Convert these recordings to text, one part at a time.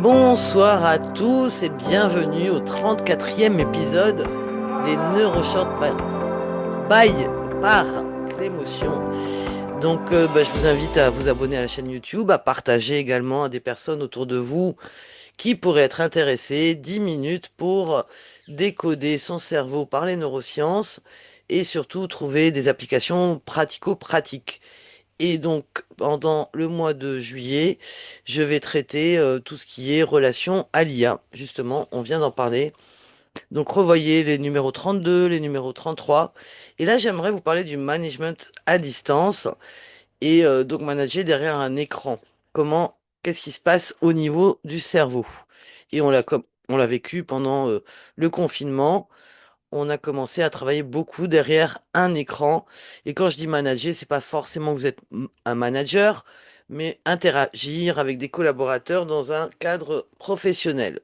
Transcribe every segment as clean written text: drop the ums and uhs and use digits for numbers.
Bonsoir à tous et bienvenue au 34e épisode des Neuroshort by par Clémotion. Donc, je vous invite à vous abonner à la chaîne YouTube, à partager également à des personnes autour de vous qui pourraient être intéressées. 10 minutes pour décoder son cerveau par les neurosciences et surtout trouver des applications pratico-pratiques. Et donc, pendant le mois de juillet, je vais traiter tout ce qui est relation à l'IA. Justement, on vient d'en parler. Donc, revoyez les numéros 32, les numéros 33. Et là, j'aimerais vous parler du management à distance et donc manager derrière un écran. Qu'est-ce qui se passe au niveau du cerveau? Et on l'a vécu pendant le confinement. On a commencé à travailler beaucoup derrière un écran. Et quand je dis manager, c'est pas forcément que vous êtes un manager, mais interagir avec des collaborateurs dans un cadre professionnel.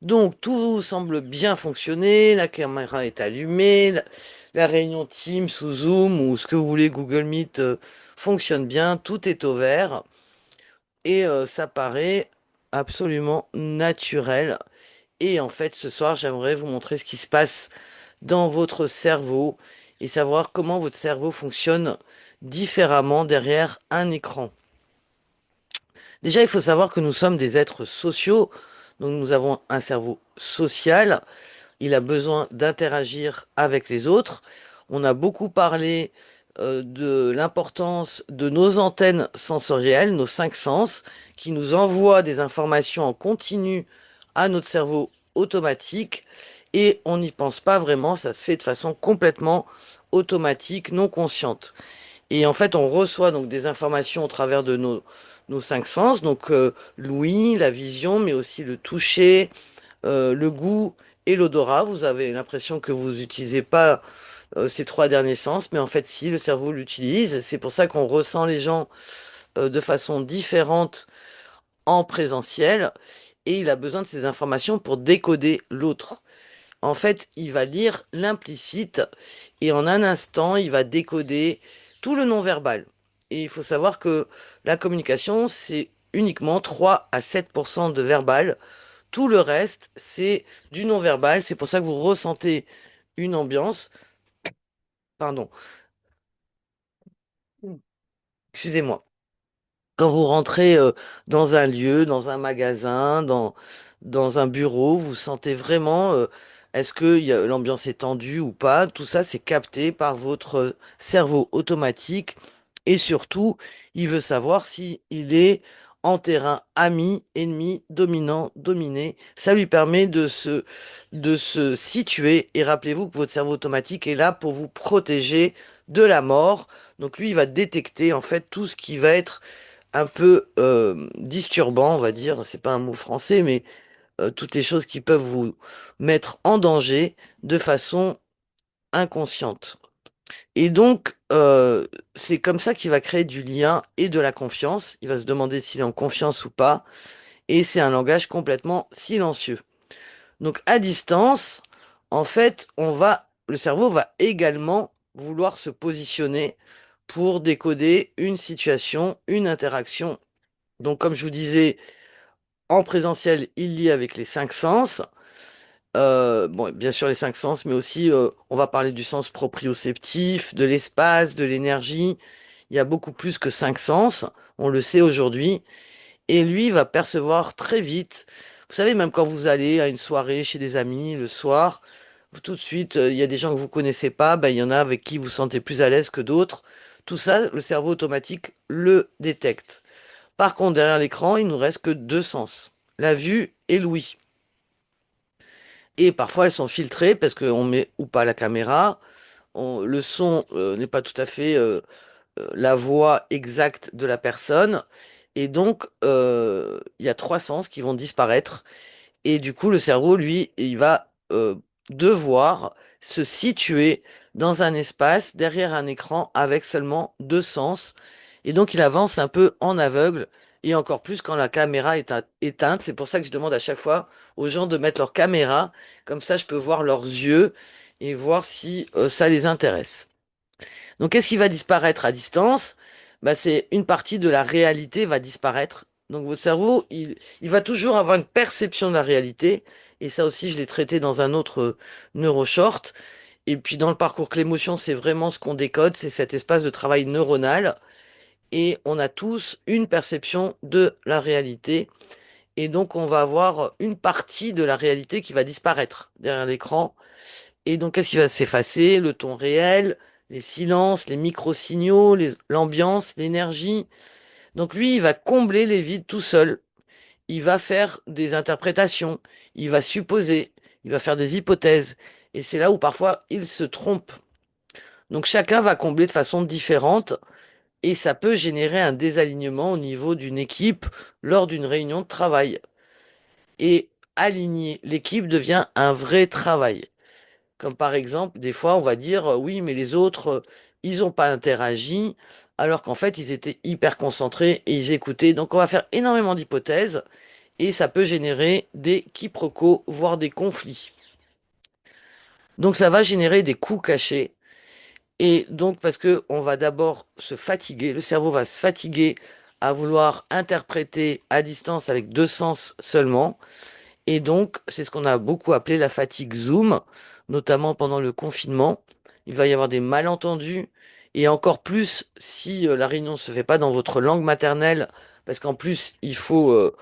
Donc tout semble bien fonctionner, la caméra est allumée, la réunion Teams ou Zoom ou ce que vous voulez, Google Meet fonctionne bien, tout est au vert et ça paraît absolument naturel. Et en fait, ce soir, j'aimerais vous montrer ce qui se passe dans votre cerveau et savoir comment votre cerveau fonctionne différemment derrière un écran. Déjà, il faut savoir que nous sommes des êtres sociaux, donc nous avons un cerveau social, il a besoin d'interagir avec les autres. On a beaucoup parlé de l'importance de nos antennes sensorielles, nos cinq sens, qui nous envoient des informations en continu à notre cerveau automatique et on n'y pense pas vraiment, ça se fait de façon complètement automatique, non consciente. Et en fait, on reçoit donc des informations au travers de nos cinq sens, donc l'ouïe, la vision, mais aussi le toucher, le goût et l'odorat. Vous avez l'impression que vous n'utilisez pas ces trois derniers sens, mais en fait, si, le cerveau l'utilise. C'est pour ça qu'on ressent les gens de façon différente en présentiel, et il a besoin de ces informations pour décoder l'autre. En fait, il va lire l'implicite et en un instant, il va décoder tout le non-verbal. Et il faut savoir que la communication, c'est uniquement 3 à 7% de verbal. Tout le reste, c'est du non-verbal. C'est pour ça que vous ressentez une ambiance. Pardon, excusez-moi. Quand vous rentrez dans un lieu, dans un magasin, dans un bureau, vous sentez vraiment est-ce que l'ambiance est tendue ou pas. Tout ça, c'est capté par votre cerveau automatique. Et surtout, il veut savoir si il est en terrain ami, ennemi, dominant, dominé. Ça lui permet de se situer. Et rappelez-vous que votre cerveau automatique est là pour vous protéger de la mort. Donc lui, il va détecter en fait tout ce qui va être un peu disturbant, on va dire. C'est pas un mot français, mais toutes les choses qui peuvent vous mettre en danger de façon inconsciente. Et donc, c'est comme ça qu'il va créer du lien et de la confiance. Il va se demander s'il est en confiance ou pas. Et c'est un langage complètement silencieux. Donc, à distance, en fait, le cerveau va également vouloir se positionner pour décoder une situation, une interaction. Donc, comme je vous disais, en présentiel, il lit avec les cinq sens. Bon, bien sûr les cinq sens, mais aussi on va parler du sens proprioceptif, de l'espace, de l'énergie. Il y a beaucoup plus que cinq sens, on le sait aujourd'hui. Et lui va percevoir très vite. Vous savez, même quand vous allez à une soirée chez des amis le soir, tout de suite, il y a des gens que vous connaissez pas, ben, il y en a avec qui vous sentez plus à l'aise que d'autres. Tout ça, le cerveau automatique le détecte. Par contre, derrière l'écran, il nous reste que deux sens, la vue et l'ouïe. Et parfois, elles sont filtrées parce qu'on met ou pas la caméra. Le son n'est pas tout à fait la voix exacte de la personne. Et donc, il y a trois sens qui vont disparaître. Et du coup, le cerveau, lui, il va devoir se situer dans un espace derrière un écran avec seulement deux sens. Et donc, il avance un peu en aveugle. Et encore plus quand la caméra est éteinte. C'est pour ça que je demande à chaque fois aux gens de mettre leur caméra. Comme ça, je peux voir leurs yeux et voir si ça les intéresse. Donc, qu'est-ce qui va disparaître à distance? Bah, c'est une partie de la réalité va disparaître Donc votre cerveau, il va toujours avoir une perception de la réalité. Et ça aussi, je l'ai traité dans un autre neuroshort. Et puis dans le parcours Clémotion, c'est vraiment ce qu'on décode, c'est cet espace de travail neuronal. Et on a tous une perception de la réalité. Et donc on va avoir une partie de la réalité qui va disparaître derrière l'écran. Et donc qu'est-ce qui va s'effacer? Le ton réel, les silences, les micro-signaux, l'ambiance, l'énergie. Donc lui, il va combler les vides tout seul. Il va faire des interprétations, il va supposer, il va faire des hypothèses. Et c'est là où parfois il se trompe. Donc chacun va combler de façon différente et ça peut générer un désalignement au niveau d'une équipe lors d'une réunion de travail. Et aligner l'équipe devient un vrai travail. Comme par exemple, des fois on va dire oui, mais les autres, ils n'ont pas interagi, alors qu'en fait ils étaient hyper concentrés et ils écoutaient. Donc on va faire énormément d'hypothèses et ça peut générer des quiproquos, voire des conflits. Donc ça va générer des coûts cachés. Et donc parce que on va d'abord se fatiguer, le cerveau va se fatiguer à vouloir interpréter à distance avec deux sens seulement. Et donc c'est ce qu'on a beaucoup appelé la fatigue Zoom, notamment pendant le confinement. Il va y avoir des malentendus et encore plus si la réunion ne se fait pas dans votre langue maternelle, parce qu'en plus il faut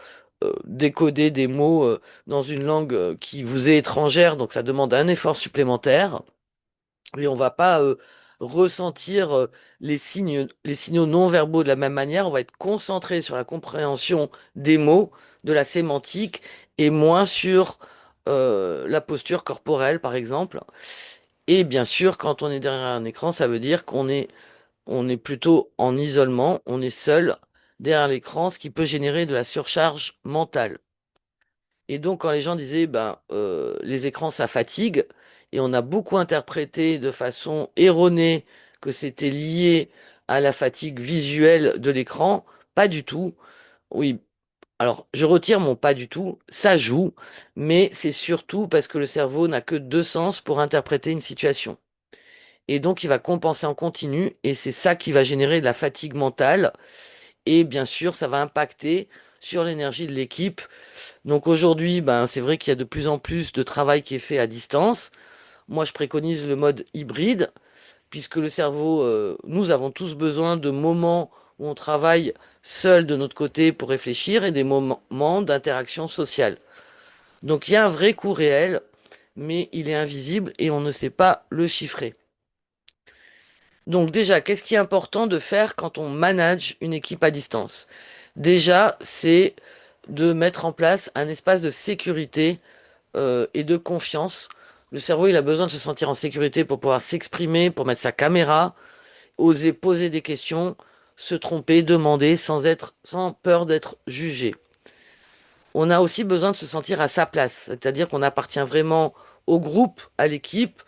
décoder des mots dans une langue qui vous est étrangère, donc ça demande un effort supplémentaire. Et on va pas ressentir les signaux non verbaux de la même manière. On va être concentré sur la compréhension des mots, de la sémantique, et moins sur la posture corporelle, par exemple. Et bien sûr, quand on est derrière un écran, ça veut dire on est plutôt en isolement, on est seul derrière l'écran, ce qui peut générer de la surcharge mentale. Et donc, quand les gens disaient, ben, les écrans, ça fatigue, et on a beaucoup interprété de façon erronée que c'était lié à la fatigue visuelle de l'écran, pas du tout. Oui, alors je retire mon pas du tout, ça joue, mais c'est surtout parce que le cerveau n'a que deux sens pour interpréter une situation. Et donc, il va compenser en continu, et c'est ça qui va générer de la fatigue mentale. Et bien sûr, ça va impacter sur l'énergie de l'équipe. Donc aujourd'hui, ben, c'est vrai qu'il y a de plus en plus de travail qui est fait à distance. Moi, je préconise le mode hybride, puisque le cerveau, nous avons tous besoin de moments où on travaille seul de notre côté pour réfléchir et des moments d'interaction sociale. Donc il y a un vrai coût réel, mais il est invisible et on ne sait pas le chiffrer. Donc déjà, qu'est-ce qui est important de faire quand on manage une équipe à distance? Déjà, c'est de mettre en place un espace de sécurité et de confiance. Le cerveau, il a besoin de se sentir en sécurité pour pouvoir s'exprimer, pour mettre sa caméra, oser poser des questions, se tromper, demander sans peur d'être jugé. On a aussi besoin de se sentir à sa place, c'est-à-dire qu'on appartient vraiment au groupe, à l'équipe.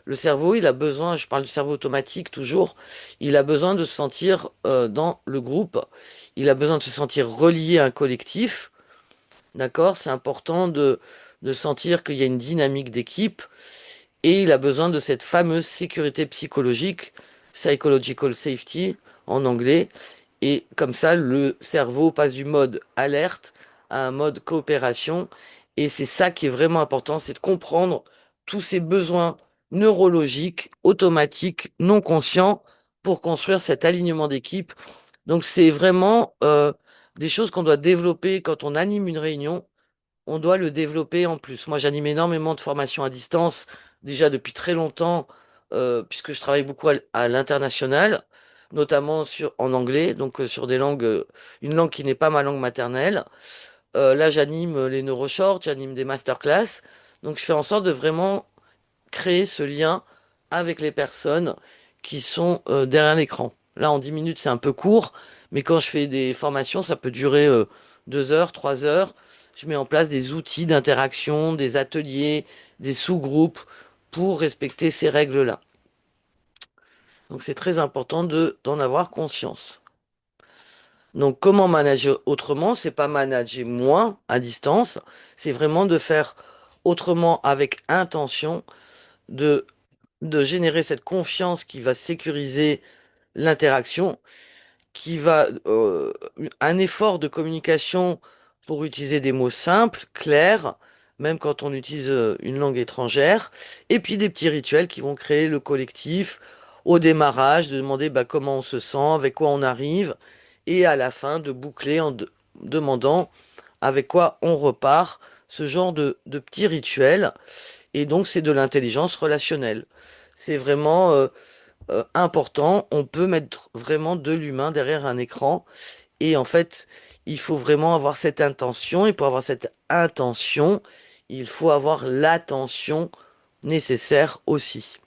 Le cerveau, il a besoin, je parle du cerveau automatique toujours, il a besoin de se sentir dans le groupe, il a besoin de se sentir relié à un collectif, d'accord? C'est important de sentir qu'il y a une dynamique d'équipe et il a besoin de cette fameuse sécurité psychologique, psychological safety en anglais. Et comme ça, le cerveau passe du mode alerte à un mode coopération. Et c'est ça qui est vraiment important, c'est de comprendre tous ces besoins neurologiques, automatiques, non conscients, pour construire cet alignement d'équipe. Donc c'est vraiment des choses qu'on doit développer quand on anime une réunion, on doit le développer en plus. Moi, j'anime énormément de formations à distance, déjà depuis très longtemps, puisque je travaille beaucoup à l'international, notamment en anglais, donc sur des langues, une langue qui n'est pas ma langue maternelle. Là, j'anime les neuroshorts, j'anime des masterclass. Donc, je fais en sorte de vraiment créer ce lien avec les personnes qui sont derrière l'écran. Là, en 10 minutes, c'est un peu court, mais quand je fais des formations, ça peut durer 2 heures, 3 heures. Je mets en place des outils d'interaction, des ateliers, des sous-groupes pour respecter ces règles-là. Donc, c'est très important d'en avoir conscience. Donc, comment manager autrement? C'est pas manager moins à distance, c'est vraiment de faire autrement avec intention, de générer cette confiance qui va sécuriser l'interaction, qui va un effort de communication pour utiliser des mots simples, clairs, même quand on utilise une langue étrangère, et puis des petits rituels qui vont créer le collectif au démarrage, de demander bah, comment on se sent, avec quoi on arrive, et à la fin de boucler en demandant avec quoi on repart, ce genre de petits rituels. Et donc c'est de l'intelligence relationnelle. C'est vraiment important. On peut mettre vraiment de l'humain derrière un écran. Et en fait, il faut vraiment avoir cette intention. Et pour avoir cette intention, il faut avoir l'attention nécessaire aussi.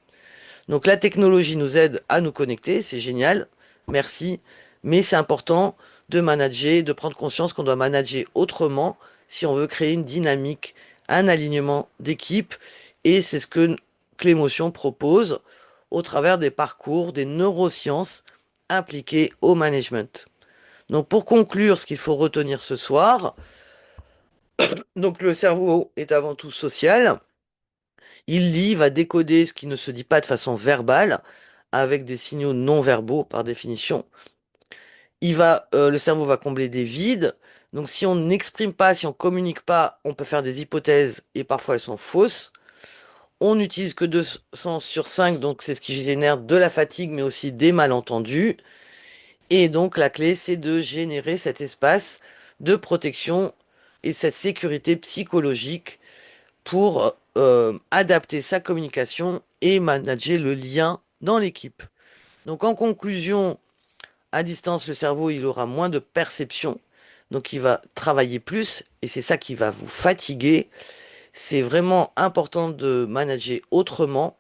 Donc la technologie nous aide à nous connecter, c'est génial, merci. Mais c'est important de manager, de prendre conscience qu'on doit manager autrement si on veut créer une dynamique, un alignement d'équipe. Et c'est ce que Clémotion propose au travers des parcours, des neurosciences appliquées au management. Donc pour conclure, ce qu'il faut retenir ce soir, donc le cerveau est avant tout social. Il lit, va décoder ce qui ne se dit pas de façon verbale, avec des signaux non verbaux par définition. Le cerveau va combler des vides. Donc si on n'exprime pas, si on communique pas, on peut faire des hypothèses et parfois elles sont fausses. On n'utilise que 2 sens sur 5, donc c'est ce qui génère de la fatigue, mais aussi des malentendus. Et donc la clé, c'est de générer cet espace de protection et cette sécurité psychologique pour adapter sa communication et manager le lien dans l'équipe. Donc en conclusion, à distance, le cerveau, il aura moins de perception, donc il va travailler plus et c'est ça qui va vous fatiguer. C'est vraiment important de manager autrement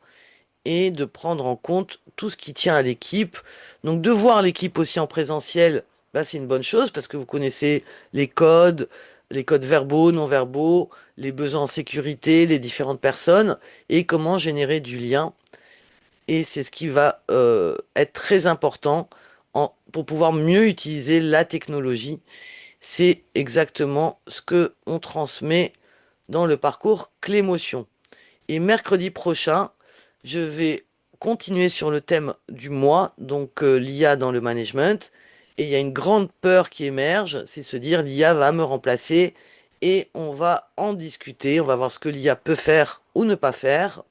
et de prendre en compte tout ce qui tient à l'équipe. Donc de voir l'équipe aussi en présentiel, bah, c'est une bonne chose parce que vous connaissez les codes verbaux, non verbaux, les besoins en sécurité, les différentes personnes et comment générer du lien. Et c'est ce qui va être très important pour pouvoir mieux utiliser la technologie. C'est exactement ce que on transmet dans le parcours Clémotion. Et mercredi prochain, je vais continuer sur le thème du mois, donc l'IA dans le management. Et il y a une grande peur qui émerge, c'est se dire l'IA va me remplacer et on va en discuter, on va voir ce que l'IA peut faire ou ne pas faire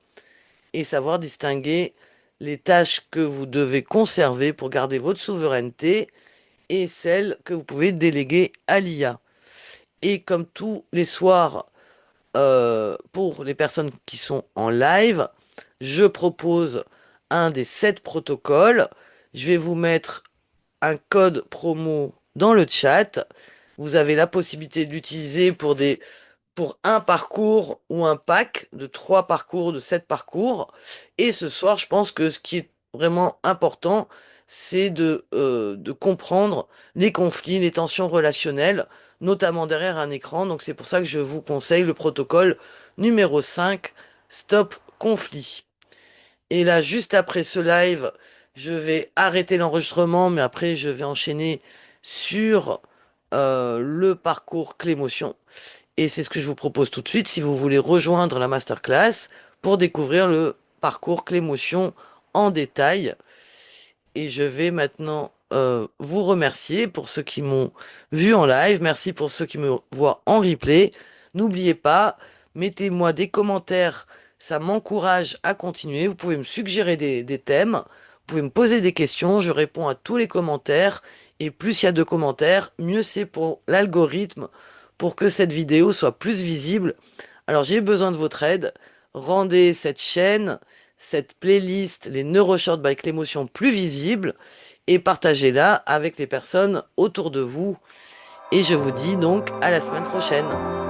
et savoir distinguer les tâches que vous devez conserver pour garder votre souveraineté et celles que vous pouvez déléguer à l'IA. Et comme tous les soirs, pour les personnes qui sont en live, je propose un des 7 protocoles. Je vais vous mettre un code promo dans le chat. Vous avez la possibilité de l'utiliser pour un parcours ou un pack de 3 parcours, de 7 parcours. Et ce soir, je pense que ce qui est vraiment important, c'est de comprendre les conflits, les tensions relationnelles, notamment derrière un écran. Donc c'est pour ça que je vous conseille le protocole numéro 5, Stop Conflit. Et là, juste après ce live, je vais arrêter l'enregistrement, mais après, je vais enchaîner sur le parcours Clémotion. Et c'est ce que je vous propose tout de suite si vous voulez rejoindre la masterclass pour découvrir le parcours Clémotion en détail. Et je vais maintenant vous remercier pour ceux qui m'ont vu en live. Merci pour ceux qui me voient en replay. N'oubliez pas, mettez-moi des commentaires. Ça m'encourage à continuer. Vous pouvez me suggérer des thèmes. Vous pouvez me poser des questions. Je réponds à tous les commentaires. Et plus il y a de commentaires, mieux c'est pour l'algorithme pour que cette vidéo soit plus visible. Alors j'ai besoin de votre aide. Rendez cette chaîne, cette playlist, les NeuroShorts by Clémotion plus visible et partagez-la avec les personnes autour de vous. Et je vous dis donc à la semaine prochaine.